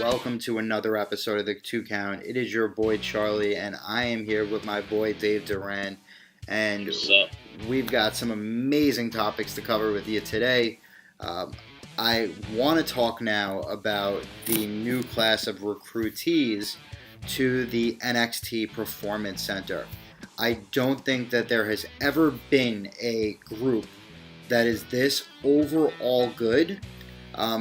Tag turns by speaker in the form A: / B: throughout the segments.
A: welcome to another episode of the Two Count. It is your boy Charlie, and I am here with my boy Dave Duran, and
B: What's up?
A: we've got some amazing topics to cover with you today. I want to talk now about the new class of recruitees to the NXT Performance Center. I don't think that there has ever been a group that is this overall good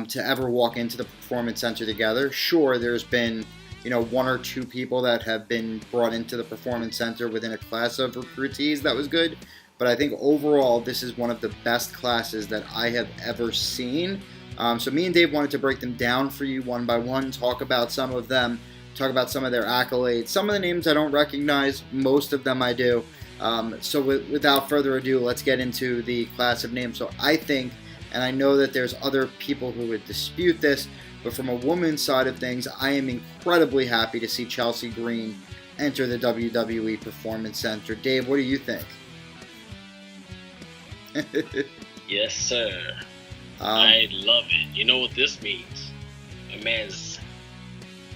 A: to ever walk into the Performance Center together. Sure, there's been, one or two people that have been brought into the Performance Center within a class of recruitees that was good, but I think overall this is one of the best classes that I have ever seen. So me and Dave wanted to break them down for you one by one, talk about some of them, talk about some of their accolades. Some of the names I don't recognize, most of them I do. So without further ado, let's get into the class of names. So I think, and I know that there's other people who would dispute this, but from a woman's side of things, I am incredibly happy to see Chelsea Green enter the WWE Performance Center. Dave, what do you think?
B: Yes, sir. I love it. You know what this means? A man's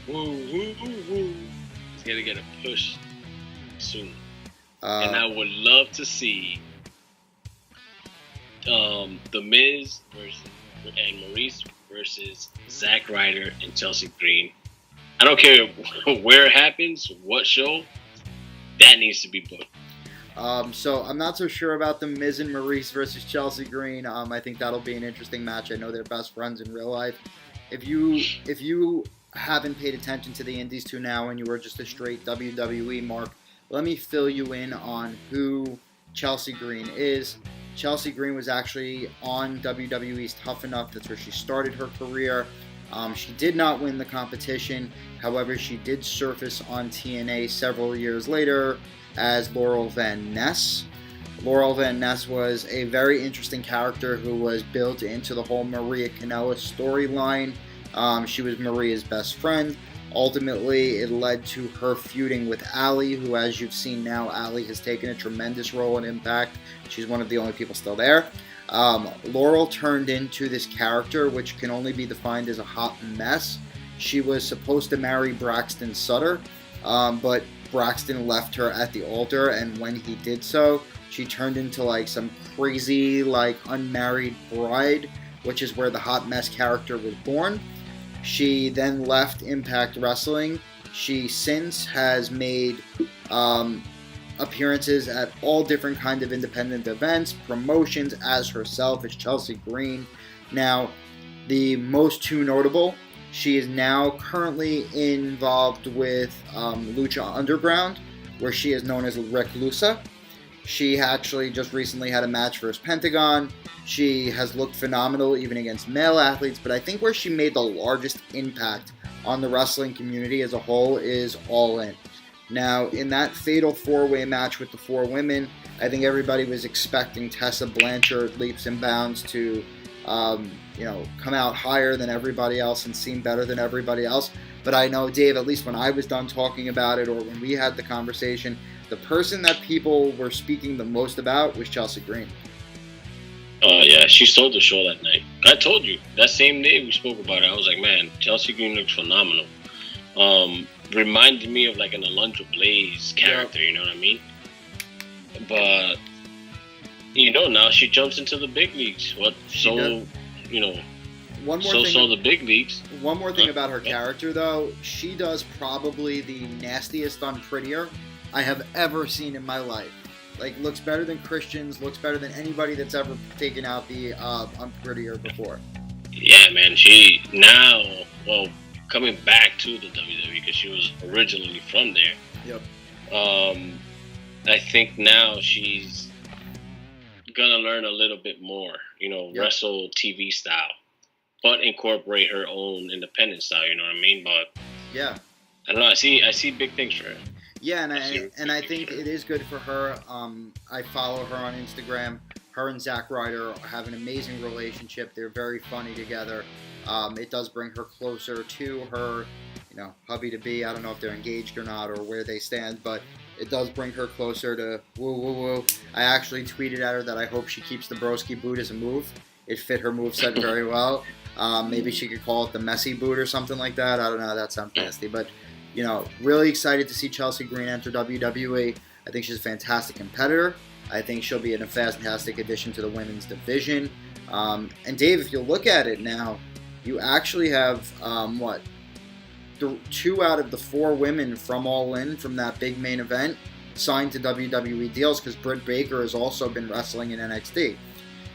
B: woo. He's gonna get a push soon, and I would love to see The Miz and Maurice versus Zack Ryder and Chelsea Green. I don't care where it happens, what show, that needs to be booked.
A: So I'm not so sure about The Miz and Maurice versus Chelsea Green. I think that'll be an interesting match. I know they're best friends in real life. If you haven't paid attention to the Indies to now and you were just a straight WWE mark, let me fill you in on who Chelsea Green is. Chelsea Green was actually on WWE's Tough Enough. That's where she started her career. She did not win the competition. However, she did surface on TNA several years later as Laurel Van Ness. Laurel Van Ness was a very interesting character who was built into the whole Maria Kanellis storyline. She was Maria's best friend. Ultimately, it led to her feuding with Allie, who, as you've seen now, Allie has taken a tremendous role in Impact. She's one of the only people still there. Laurel turned into this character, which can only be defined as a hot mess. She was supposed to marry Braxton Sutter, but Braxton left her at the altar, and when he did so, she turned into some crazy unmarried bride, which is where the hot mess character was born. She then left Impact Wrestling. She since has made appearances at all different kinds of independent events, promotions as herself as Chelsea Green. Now, the most two notable, she is now currently involved with Lucha Underground, where she is known as Reclusa. She actually just recently had a match versus Pentagon. She has looked phenomenal even against male athletes, but I think where she made the largest impact on the wrestling community as a whole is All In. Now, in that fatal four-way match with the four women, I think everybody was expecting Tessa Blanchard leaps and bounds to come out higher than everybody else and seem better than everybody else. But I know, Dave, at least when I was done talking about it or when we had the conversation, the person that people were speaking the most about was Chelsea Green.
B: Yeah, she stole the show that night. I told you, that same day we spoke about it, I was like, man, Chelsea Green looks phenomenal. Reminded me of an Alundra Blaze character, you know what I mean? But, now she jumps into the big leagues. The big leagues.
A: One more thing about her character, though. She does probably the nastiest Unprettier I have ever seen in my life. Looks better than Christians, looks better than anybody that's ever taken out the Unprettier before.
B: Yeah, man. Coming back to the WWE, because she was originally from there.
A: Yep.
B: I think now she's gonna learn a little bit more, wrestle TV style, but incorporate her own independent style, you know what I mean? But
A: yeah,
B: I don't know. I see big things for her.
A: Yeah, and I think it is good for her. I follow her on Instagram. Her and Zack Ryder have an amazing relationship. They're very funny together. It does bring her closer to her, hubby-to-be. I don't know if they're engaged or not or where they stand, but it does bring her closer to woo, woo, woo. I actually tweeted at her that I hope she keeps the broski boot as a move. It fit her moveset very well. Maybe she could call it the messy boot or something like that. I don't know. That sounds nasty. But, really excited to see Chelsea Green enter WWE. I think she's a fantastic competitor. I think she'll be a fantastic addition to the women's division. And Dave, if you look at it now, you actually have, 2 out of the 4 women from All In, from that big main event, signed to WWE deals, because Britt Baker has also been wrestling in NXT.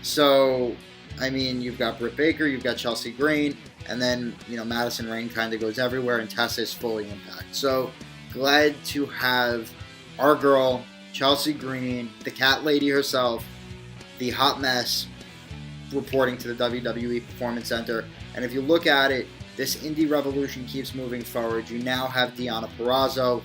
A: So, I mean, you've got Britt Baker, you've got Chelsea Green, and then, Madison Rayne kind of goes everywhere, and Tessa is fully Impact. So, glad to have our girl, Chelsea Green, the cat lady herself, the hot mess, reporting to the WWE Performance Center. And if you look at it, this indie revolution keeps moving forward. You now have Deonna Purrazzo,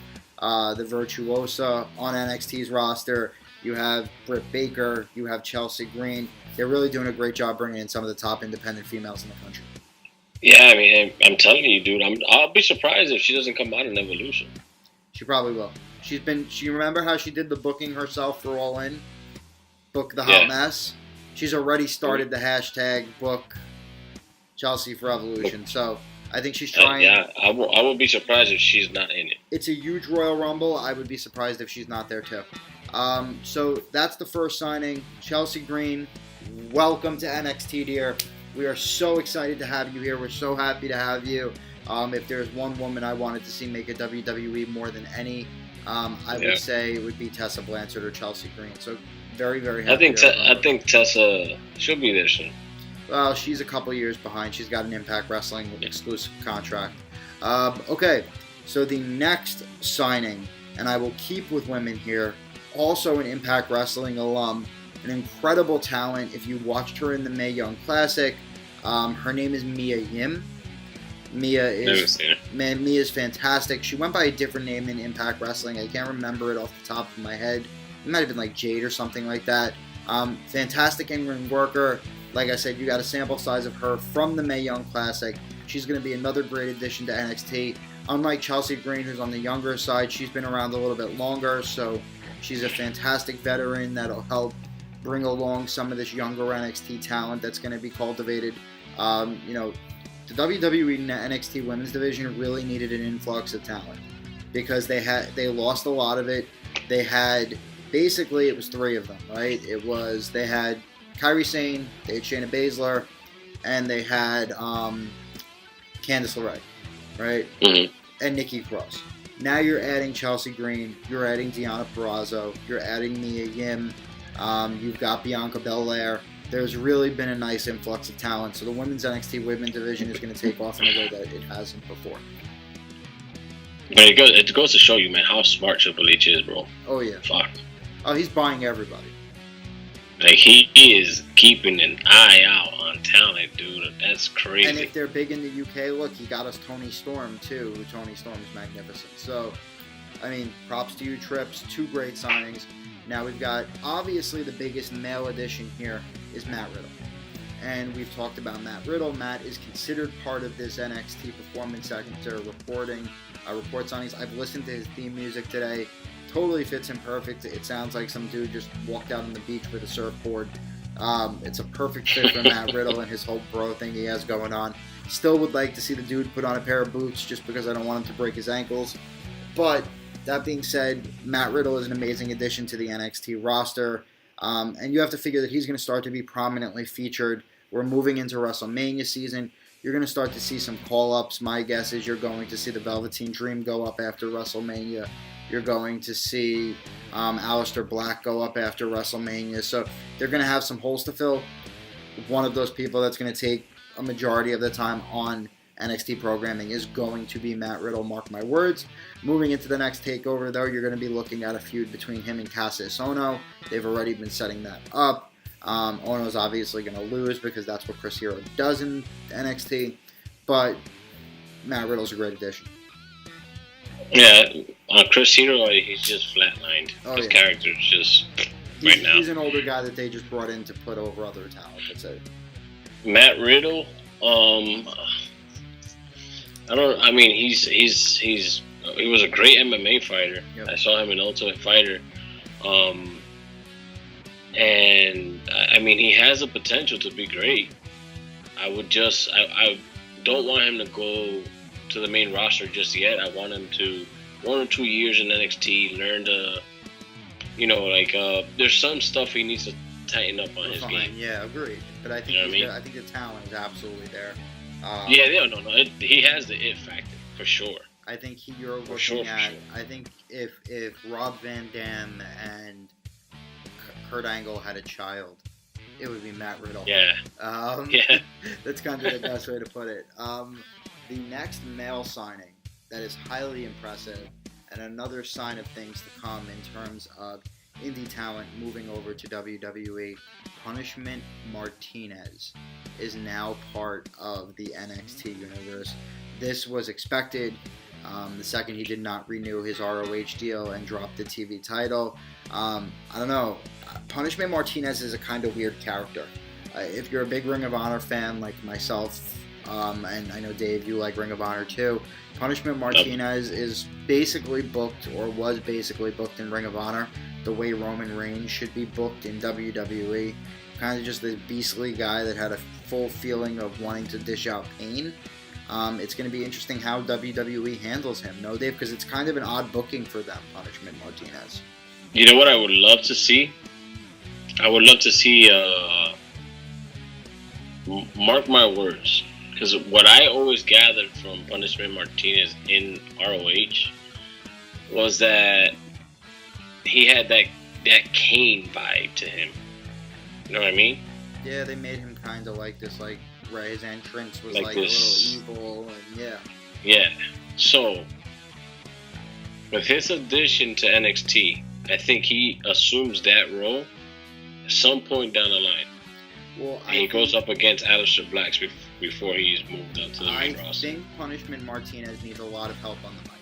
A: the virtuosa, on NXT's roster. You have Britt Baker. You have Chelsea Green. They're really doing a great job bringing in some of the top independent females in the country.
B: Yeah, I mean, I'm telling you, dude, I'll be surprised if she doesn't come out in Evolution.
A: She probably will. She remember how she did the booking herself for All In? Book the hot mess? She's already started the hashtag book Chelsea for Evolution. So I think she's trying.
B: I will be surprised if she's not in it.
A: It's a huge Royal Rumble. I would be surprised if she's not there too. So that's the first signing. Chelsea Green, welcome to NXT, dear. We are so excited to have you here. We're so happy to have you. If there's one woman I wanted to see make a WWE more than any, I would say it would be Tessa Blanchard or Chelsea Green. So very, very happy.
B: I think Tessa, she'll be there soon.
A: Well, she's a couple years behind. She's got an Impact Wrestling exclusive contract. Okay, so the next signing, and I will keep with women here, also an Impact Wrestling alum, an incredible talent. If you watched her in the Mae Young Classic, her name is Mia Yim. Mia is fantastic. She went by a different name in Impact Wrestling. I can't remember it off the top of my head. It might have been like Jade or something like that. Fantastic in-ring worker. Like I said, you got a sample size of her from the Mae Young Classic. She's going to be another great addition to NXT. Unlike Chelsea Green, who's on the younger side, she's been around a little bit longer, so she's a fantastic veteran that'll help bring along some of this younger NXT talent that's going to be cultivated. The WWE NXT Women's Division really needed an influx of talent because they lost a lot of it. They had, basically, it was 3 of them, right? They had Kairi Sane, they had Shayna Baszler, and they had Candice LeRae, right? Mm-hmm. And Nikki Cross. Now you're adding Chelsea Green, you're adding Deonna Purrazzo, you're adding Mia Yim, you've got Bianca Belair. There's really been a nice influx of talent, so the women's NXT Women's Division is going to take off in a way that it hasn't before.
B: But it goes to show you, man, how smart Triple H is, bro.
A: Oh, yeah.
B: Fuck.
A: Oh, he's buying everybody.
B: Like, he is keeping an eye out on talent, dude. That's crazy.
A: And if they're big in the UK, look, he got us Toni Storm, too. Toni Storm is magnificent. So, I mean, props to you, Trips. 2 great signings. Now we've got, obviously, the biggest male addition here is Matt Riddle. And we've talked about Matt Riddle. Matt is considered part of this NXT Performance Center report signings. I've listened to his theme music today. Totally fits him perfect. It sounds like some dude just walked out on the beach with a surfboard. It's a perfect fit for Matt Riddle and his whole bro thing he has going on. Still would like to see the dude put on a pair of boots just because I don't want him to break his ankles. But that being said, Matt Riddle is an amazing addition to the NXT roster. And you have to figure that he's going to start to be prominently featured. We're moving into WrestleMania season. You're going to start to see some call-ups. My guess is you're going to see the Velveteen Dream go up after WrestleMania. You're going to see Aleister Black go up after WrestleMania. So they're going to have some holes to fill. One of those people that's going to take a majority of the time on NXT programming is going to be Matt Riddle, mark my words. Moving into the next takeover, though, you're going to be looking at a feud between him and Cassius Ohno. They've already been setting that up. Ohno's obviously going to lose because that's what Chris Hero does in NXT. But Matt Riddle's a great addition.
B: Yeah, Chris Hero, he's just flatlined. His character's just right now.
A: He's an older guy that they just brought in to put over other talent. That's it.
B: Matt Riddle, he was a great MMA fighter. Yep. I saw him in Ultimate Fighter. And I mean, he has the potential to be great. I don't want him to go to the main roster just yet. I want him to 1 or 2 years in NXT, learn to, there's some stuff he needs to tighten up on his game.
A: Yeah, agreed. But I think I think the talent is absolutely there.
B: No. He has the it factor for sure.
A: I think you're looking at. I think if Rob Van Dam and Kurt Angle had a child, it would be Matt Riddle.
B: Yeah.
A: That's kind of the best way to put it. The next male signing that is highly impressive, and another sign of things to come in terms of indie talent moving over to WWE, Punishment Martinez is now part of the NXT universe. This was expected. The second he did not renew his ROH deal and dropped the TV title. I don't know. Punishment Martinez is a kind of weird character. If you're a big Ring of Honor fan like myself, and I know Dave, you like Ring of Honor too, Punishment Martinez is basically booked, or was basically booked in Ring of Honor, the way Roman Reigns should be booked in WWE. Kind of just this beastly guy that had a full feeling of wanting to dish out pain. It's going to be interesting how WWE handles him, no, Dave? Because it's kind of an odd booking for them, Punishment Martinez.
B: You know what I would love to see? I would love to see, mark my words, because what I always gathered from Punishment Martinez in ROH was that he had that Kane vibe to him. You know what I mean?
A: Yeah, they made him kind of like this, like, right, his entrance was like
B: this,
A: a little evil, and yeah.
B: Yeah. So, with his addition to NXT, I think he assumes that role at some point down the line.
A: Well,
B: he goes up against Aleister Black before he's moved up to the main roster.
A: I think Punishment Martinez needs a lot of help on the mic.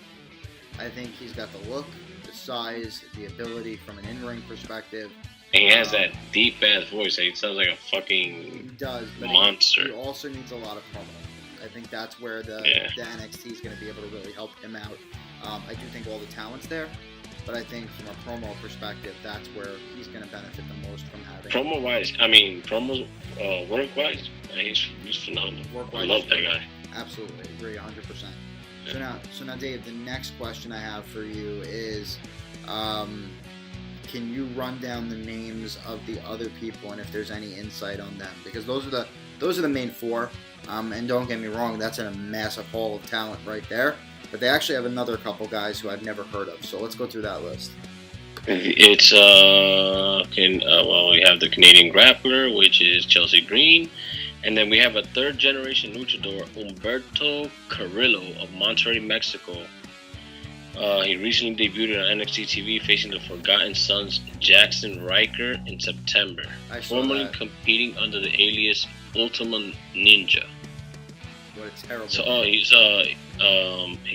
A: I think he's got the look, the size, the ability from an in-ring perspective.
B: And he has that deep-ass voice. He sounds like a fucking monster.
A: He also needs a lot of promo. I think that's where the NXT is going to be able to really help him out. I do think all the talent's there, but I think from a promo perspective, that's where he's going to benefit the most from having.
B: Promo-wise, work-wise, he's phenomenal. I love that guy.
A: Absolutely, agree 100%. Yeah. So now, Dave, the next question I have for you is, can you run down the names of the other people and if there's any insight on them? Because those are the main four. And don't get me wrong, that's a massive haul of talent right there. But they actually have another couple guys who I've never heard of. So let's go through that list.
B: It's we have the Canadian grappler, which is Chelsea Green, and then we have a third generation luchador, Humberto Carrillo of Monterrey, Mexico. He recently debuted on NXT TV, facing the Forgotten Sons Jackson Riker in September, formerly competing under the alias Ultima Ninja.
A: What a terrible.
B: So, he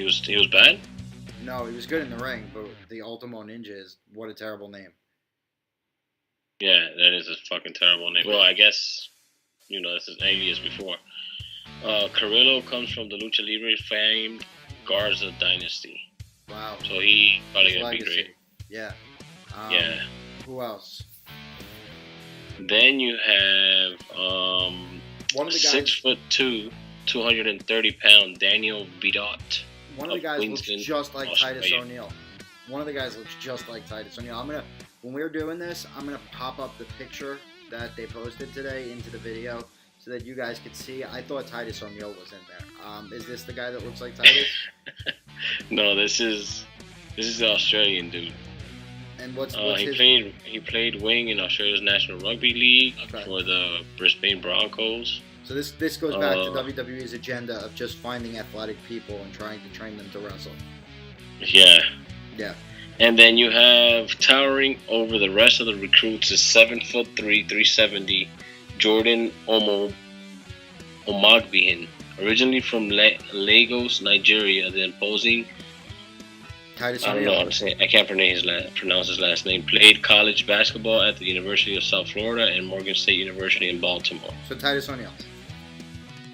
B: was bad.
A: No, he was good in the ring, but the Ultimo Ninja is what a terrible name.
B: Yeah, that is a fucking terrible name. Well, I guess, this is alias before. Carrillo comes from the Lucha Libre famed Garza dynasty.
A: Wow.
B: So he probably gonna be great.
A: Yeah.
B: Yeah.
A: Who else?
B: Then you have
A: one of the guys,
B: 6'2", 230-pound Daniel Vidot.
A: One of the guys looks just like Titus O'Neil. When we're doing this, I'm gonna pop up the picture that they posted today into the video so that you guys could see. I thought Titus O'Neil was in there. Is this the guy that looks like Titus?
B: No, this is the Australian dude.
A: And what's
B: he played wing in Australia's National Rugby League for the Brisbane Broncos.
A: So this goes back to WWE's agenda of just finding athletic people and trying to train them to wrestle.
B: Yeah.
A: Yeah.
B: And then you have towering over the rest of the recruits is 7'3", 370, Jordan Omogbehin, originally from Lagos, Nigeria. The imposing,
A: Titus
B: I don't know how to say it. I can't pronounce his last name. Played college basketball at the University of South Florida and Morgan State University in Baltimore.
A: So Titus O'Neil.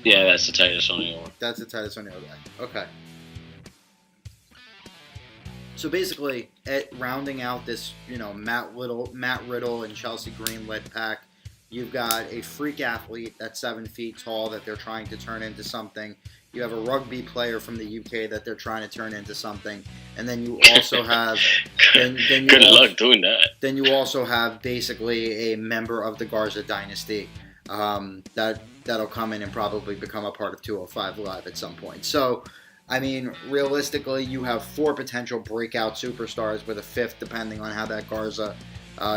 B: Yeah, that's the Titus O'Neil one.
A: That's the Titus O'Neil guy. Okay. So basically, rounding out this, Matt Riddle and Chelsea Green led pack, You've got a freak athlete that's 7 feet tall that they're trying to turn into something. You have a rugby player from the UK that they're trying to turn into something. And then you also have...
B: Good luck doing that.
A: Then you also have basically a member of the Garza dynasty that'll come in and probably become a part of 205 Live at some point. So, I mean, realistically, you have 4 potential breakout superstars with a 5th, depending on how that Garza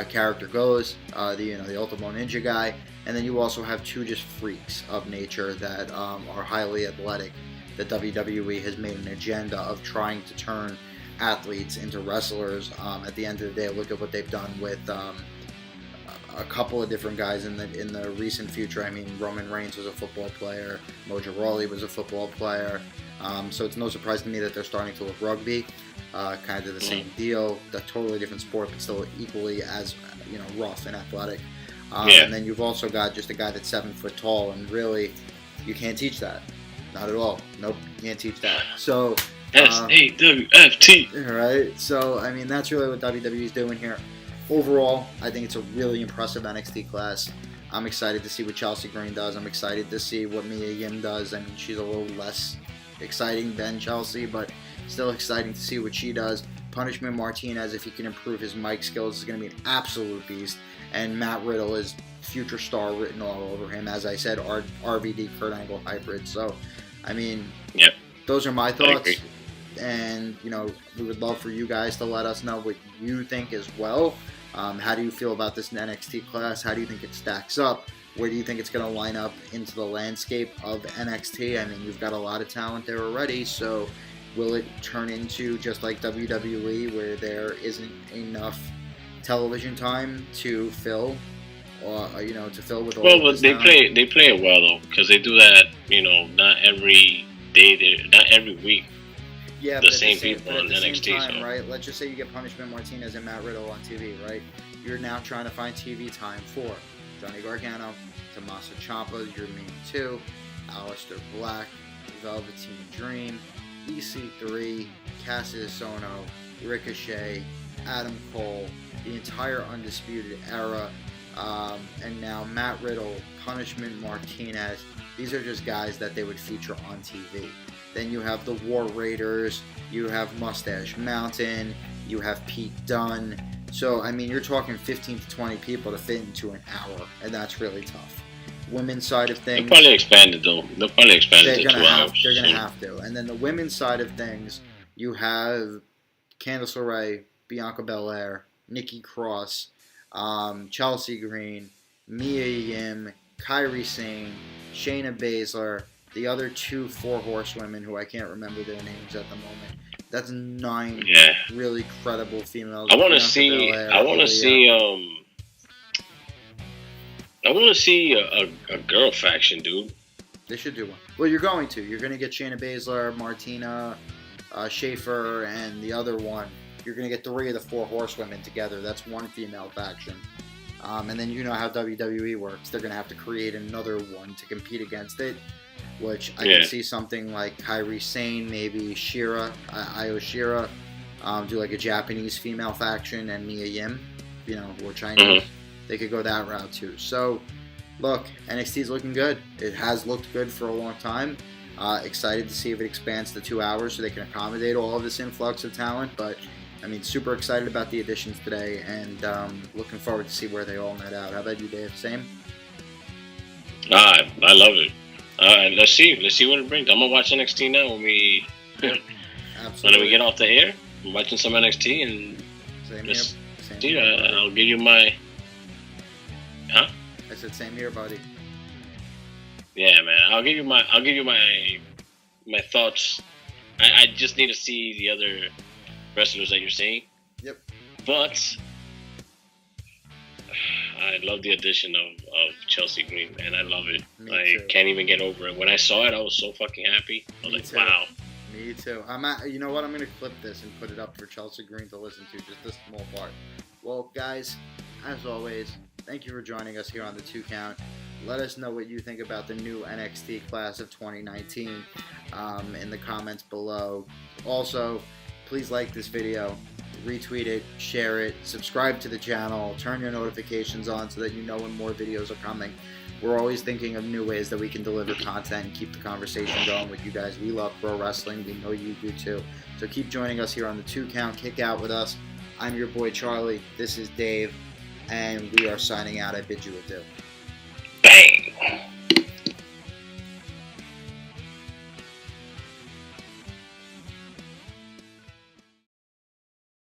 A: character goes. The Ultimo Ninja guy, and then you also have 2 just freaks of nature that are highly athletic. The WWE has made an agenda of trying to turn athletes into wrestlers. At the end of the day, look at what they've done with a couple of different guys in the recent future. I mean, Roman Reigns was a football player. Mojo Rawley was a football player. So it's no surprise to me that they're starting to look rugby. Kind of the same deal. A totally different sport, but still equally as rough and athletic. And then you've also got just a guy that's 7 foot tall, and really, you can't teach that. Not at all. Nope, you can't teach that. So
B: SAWFT.
A: Right. So I mean, that's really what WWE is doing here. Overall, I think it's a really impressive NXT class. I'm excited to see what Chelsea Green does. I'm excited to see what Mia Yim does. I mean, she's a little less exciting than Chelsea, but still exciting to see what she does. Punishment Martinez, if he can improve his mic skills, is going to be an absolute beast. And Matt Riddle is future star written all over him. As I said, RVD Kurt Angle hybrid. So, I mean, those are my thoughts. And, we would love for you guys to let us know what you think as well. How do you feel about this NXT class? How do you think it stacks up? Where do you think it's going to line up into the landscape of NXT? I mean, you've got a lot of talent there already, so will it turn into just like WWE, where there isn't enough television time to fill, or to fill with all?
B: Well, but they play it well though, because they do that. Not every day, not every week.
A: Yeah,
B: the same people on NXT,
A: time, right? Let's just say you get Punishment Martinez and Matt Riddle on TV, right? You're now trying to find TV time for Johnny Gargano, Tommaso Ciampa, your main 2, Aleister Black, Velveteen Dream, EC3, Cassius Ohno, Ricochet, Adam Cole, the entire Undisputed Era, and now Matt Riddle, Punishment Martinez. These are just guys that they would feature on TV. Then you have the War Raiders, you have Mustache Mountain, you have Pete Dunne. So, I mean, you're talking 15 to 20 people to fit into an hour, and that's really tough. Women's side of things...
B: They'll probably expand it, though. They'll probably expand it to 2 hours.
A: They're going to have to. And then the women's side of things, you have Candice LeRae, Bianca Belair, Nikki Cross, Chelsea Green, Mia Yim, Kairi Sane, Shayna Baszler, the other 2 4-horsewomen who I can't remember their names at the moment. That's 9 really credible females.
B: I want to see a girl faction, dude.
A: They should do one. Well, you're going to. You're going to get Shayna Baszler, Martina, Schaefer, and the other one. You're going to get 3 of the 4 horsewomen together. That's one female faction. And then you know how WWE works. They're going to have to create another one to compete against it, which I can see something like Kairi Sane, maybe Shira, Io Shira, do like a Japanese female faction, and Mia Yim, or Chinese. They could go that route too. So, look, NXT's looking good. It has looked good for a long time. Excited to see if it expands to 2 hours so they can accommodate all of this influx of talent. But, I mean, super excited about the additions today, and looking forward to see where they all net out. How about you, Dave? Same?
B: I love it. All right, let's see what it brings. I'm gonna watch NXT now when we get off the air. I'm watching some NXT and
A: Same here,
B: I'll give you my. Huh?
A: I said same here, buddy.
B: Yeah, man. I'll give you my thoughts. I just need to see the other wrestlers that you're seeing.
A: Yep.
B: But I love the addition of Chelsea Green, man. I love it. Can't even get over it. When I saw it, I was so fucking happy. I was like, wow.
A: Me too. You know what? I'm going to clip this and put it up for Chelsea Green to listen to, just this small part. Well, guys, as always, thank you for joining us here on the 2 Count. Let us know what you think about the new NXT class of 2019 in the comments below. Also, please like this video. retweet it, share it, subscribe to the channel, turn your notifications on so that you know when more videos are coming. We're always thinking of new ways that we can deliver content and keep the conversation going with you guys. We love pro wrestling. We know you do too. So keep joining us here on the 2 Count. Kick out with us. I'm your boy Charlie. This is Dave. And we are signing out. I bid you adieu.